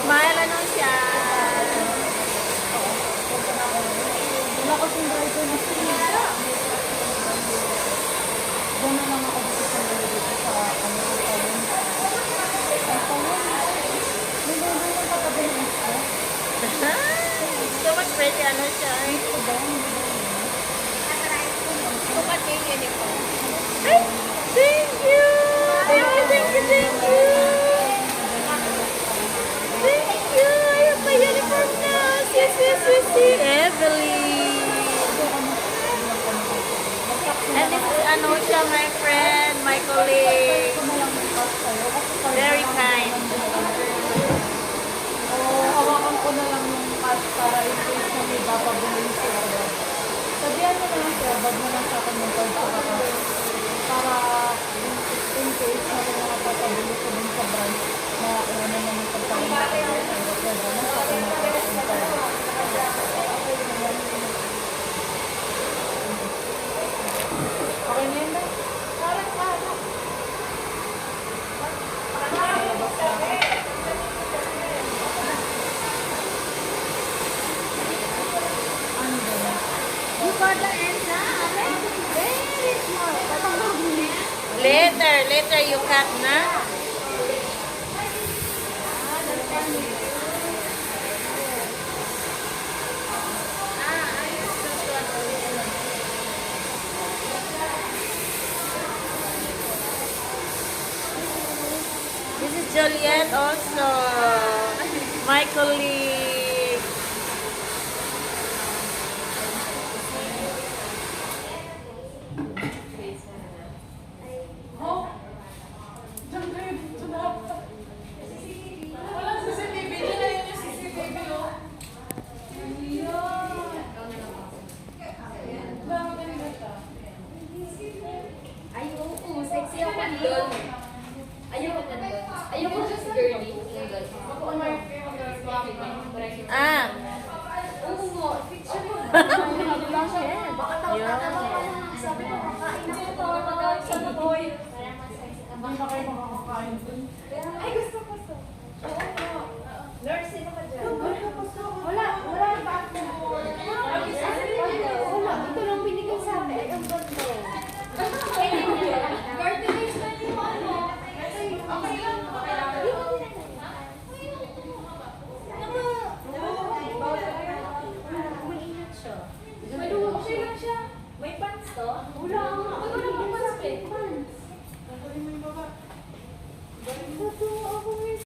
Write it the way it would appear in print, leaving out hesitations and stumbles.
Smile, ano siya? Wala ko siyang driver na siya. Diyan na lang ako dito sa mga dito sa ano sa tawon. Ang tawon. May mga yung katabi ng isa. So much pretty, ano siya? Ito ba? Bukat yung uniform. Ay! Thank you! Thank you! Thank you! Ayun pa uniform na! Si Evelyn! And this is ano siya, my friend, my colleague. Very kind. Hawakan ko na lang yung cash para in case na may bababulin siya. Sabihan mo na lang siya, bag mo lang sa akin yung card sa kaka. Para in case na may mga bababulin ko dun sa branch na kung ano naman pagkain na kayo sa whatever na sa akin yung card. Okay na yun ba? Parang parang. You got the answer? Very small. Later you cut na. This is Juliet also. My colleague. Ayoko, sexy ako doon. Ayoko na doon. Ayoko just girly. Ako ang Ah. Oo mo, picture mo. Baka tao Yeah. na naman. Sabi ko, makain ako to. Sana boy. Hindi na kayo makakakain dun.